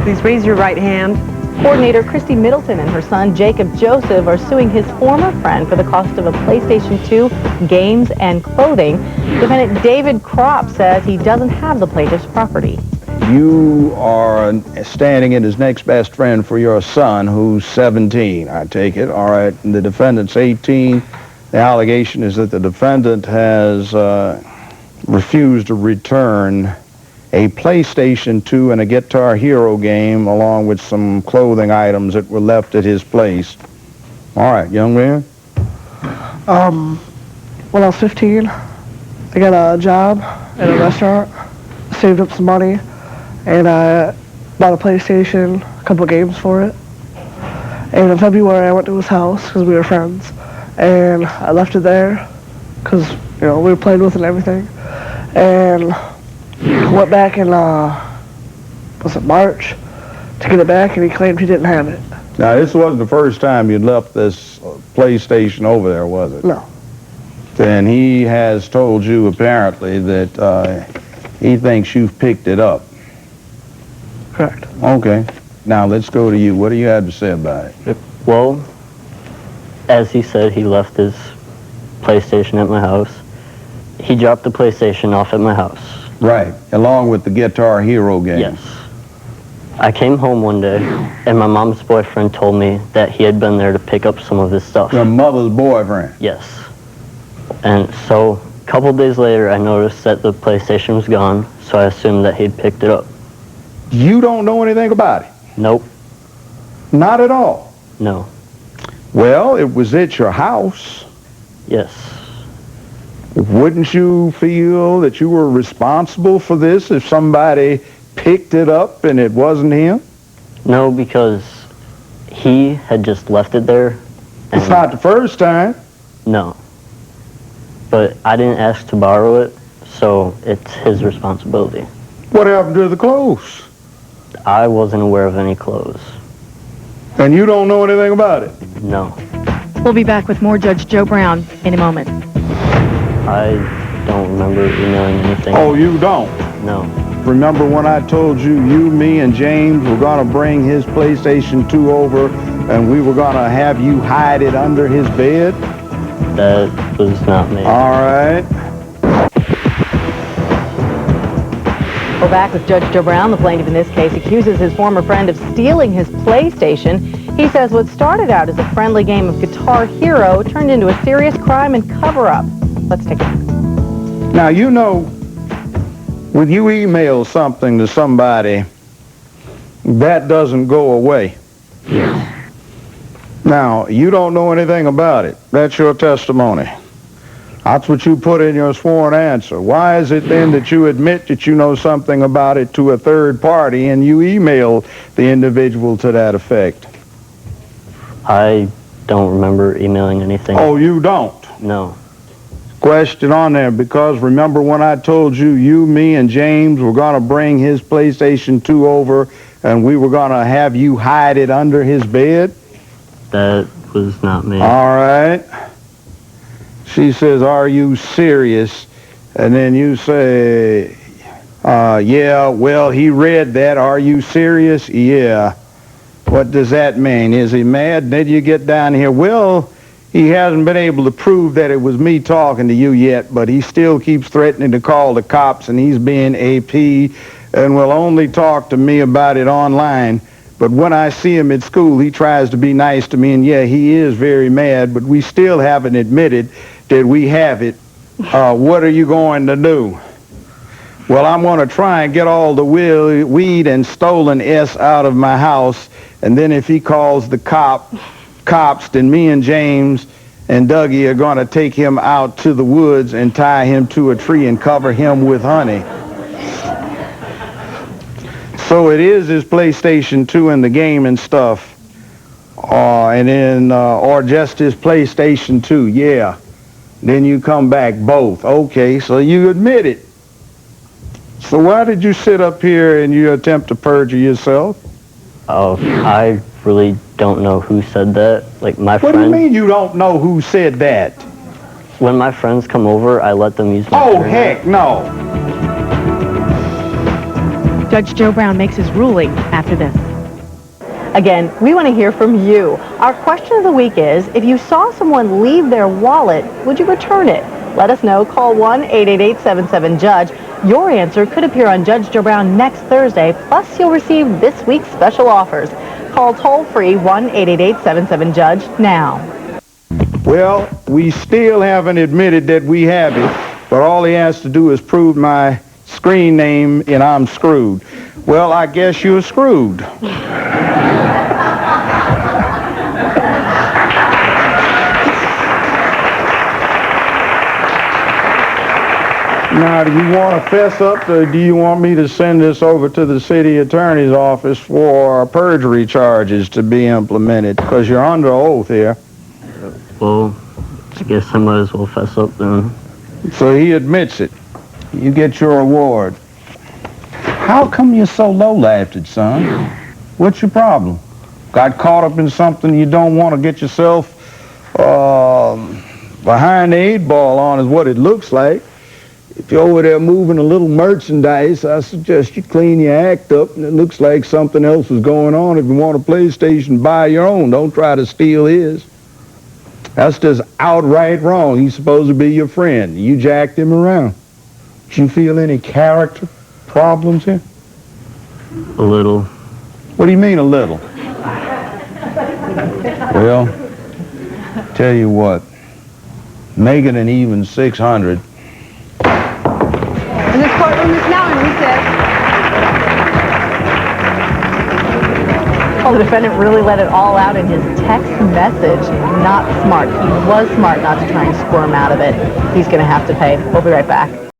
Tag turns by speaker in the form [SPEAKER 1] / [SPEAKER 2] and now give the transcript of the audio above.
[SPEAKER 1] Please raise your right hand.
[SPEAKER 2] Coordinator Christy Middleton and her son Jacob Joseph are suing his former friend for the cost of a PlayStation 2, games, and clothing. Defendant David Kropp says he doesn't have the plaintiff's property.
[SPEAKER 3] You are standing in as next best friend for your son, who's 17, I take it. All right, and the defendant's 18. The allegation is that the defendant has refused to return a PlayStation 2 and a Guitar Hero game, along with some clothing items that were left at his place. All right, young man.
[SPEAKER 4] When I was 15, I got a job at a restaurant, saved up some money, and I bought a PlayStation, a couple of games for it. And in February, I went to his house because we were friends, and I left it there because, you know, we were playing with it and everything. And went back in, was it March, to get it back, and he claimed he didn't have it.
[SPEAKER 3] Now, this wasn't the first time you'd left this PlayStation over there, was it?
[SPEAKER 4] No.
[SPEAKER 3] Then he has told you, apparently, that he thinks you've picked it up.
[SPEAKER 4] Correct.
[SPEAKER 3] Okay. Now, let's go to you. What do you have to say about it?
[SPEAKER 5] Well, as he said, he left his PlayStation at my house. He dropped the PlayStation off at my house.
[SPEAKER 3] Right, along with the Guitar Hero game.
[SPEAKER 5] Yes. I came home one day, and my mom's boyfriend told me that he had been there to pick up some of his stuff.
[SPEAKER 3] Your mother's boyfriend?
[SPEAKER 5] Yes. And so, a couple days later, I noticed that the PlayStation was gone, so I assumed that he'd picked it up.
[SPEAKER 3] You don't know anything about it?
[SPEAKER 5] Nope.
[SPEAKER 3] Not at all?
[SPEAKER 5] No.
[SPEAKER 3] Well, it was at your house.
[SPEAKER 5] Yes.
[SPEAKER 3] Wouldn't you feel that you were responsible for this if somebody picked it up and it wasn't him?
[SPEAKER 5] No, because he had just left it there.
[SPEAKER 3] It's not the first time.
[SPEAKER 5] No. But I didn't ask to borrow it, so it's his responsibility.
[SPEAKER 3] What happened to the clothes?
[SPEAKER 5] I wasn't aware of any clothes.
[SPEAKER 3] And you don't know anything about it?
[SPEAKER 5] No.
[SPEAKER 2] We'll be back with more Judge Joe Brown in a moment.
[SPEAKER 5] I don't remember emailing anything.
[SPEAKER 3] Oh, you don't?
[SPEAKER 5] No.
[SPEAKER 3] Remember when I told you, me, and James were going to bring his PlayStation 2 over and we were going to have you hide it under his bed?
[SPEAKER 5] That was not me.
[SPEAKER 3] All right.
[SPEAKER 2] We're back with Judge Joe Brown. The plaintiff in this case accuses his former friend of stealing his PlayStation. He says what started out as a friendly game of Guitar Hero turned into a serious crime and cover-up. Let's take a look.
[SPEAKER 3] Now, you know, when you email something to somebody, that doesn't go away. Now, you don't know anything about it. That's your testimony. That's what you put in your sworn answer. Why is it then that you admit that you know something about it to a third party and you email the individual to that effect?
[SPEAKER 5] I don't remember emailing anything.
[SPEAKER 3] Oh, you don't?
[SPEAKER 5] No.
[SPEAKER 3] Question on there, because remember when I told you, me, and James were going to bring his PlayStation 2 over and we were going to have you hide it under his bed?
[SPEAKER 5] That was not me.
[SPEAKER 3] All right. She says, are you serious? And then you say, yeah, well, he read that. Are you serious? Yeah. What does that mean? Is he mad? Then you get down here, well, he hasn't been able to prove that it was me talking to you yet, but he still keeps threatening to call the cops, and he's being AP and will only talk to me about it online. But when I see him at school, he tries to be nice to me, and yeah, he is very mad, but we still haven't admitted that we have it. What are you going to do? Well, I'm going to try and get all the weed and stolen S out of my house, and then if he calls the cops, then me and James and Dougie are going to take him out to the woods and tie him to a tree and cover him with honey. So it is his PlayStation 2 and the game and stuff, and then or just his PlayStation 2, yeah. Then you come back both. Okay, so you admit it. So why did you sit up here and you attempt to perjure yourself?
[SPEAKER 5] Oh, I really don't know who said that. Like my
[SPEAKER 3] What
[SPEAKER 5] friend.
[SPEAKER 3] do you mean you don't know who said that?
[SPEAKER 5] When my friends come over, I let them use my
[SPEAKER 3] Oh,
[SPEAKER 5] internet.
[SPEAKER 3] heck no.
[SPEAKER 2] Judge Joe Brown makes his ruling after this. Again, we want to hear from you. Our question of the week is, if you saw someone leave their wallet, would you return it? Let us know. Call 1-888-77-JUDGE. Your answer could appear on Judge Joe Brown next Thursday, plus you'll receive this week's special offers. Call toll-free 1-888-77-JUDGE now.
[SPEAKER 3] Well, we still haven't admitted that we have it, but all he has to do is prove my screen name and I'm screwed. Well, I guess you're screwed. Now, do you want to fess up, or do you want me to send this over to the city attorney's office for perjury charges to be implemented? Because you're under oath here.
[SPEAKER 5] Well, I guess I might as well fess up then.
[SPEAKER 3] So he admits it. You get your award. How come you're so low-lifted, son? What's your problem? Got caught up in something you don't want to get yourself behind the 8-ball on is what it looks like. If you're over there moving a little merchandise, I suggest you clean your act up, and it looks like something else is going on. If you want a PlayStation, buy your own. Don't try to steal his. That's just outright wrong. He's supposed to be your friend. You jacked him around. Do you feel any character problems here?
[SPEAKER 5] A little.
[SPEAKER 3] What do you mean, a little? Well, tell you what. Make it an even 600.
[SPEAKER 2] And this courtroom is now in recess. Well, the defendant really let it all out in his text message. Not smart. He was smart not to try and squirm out of it. He's going to have to pay. We'll be right back.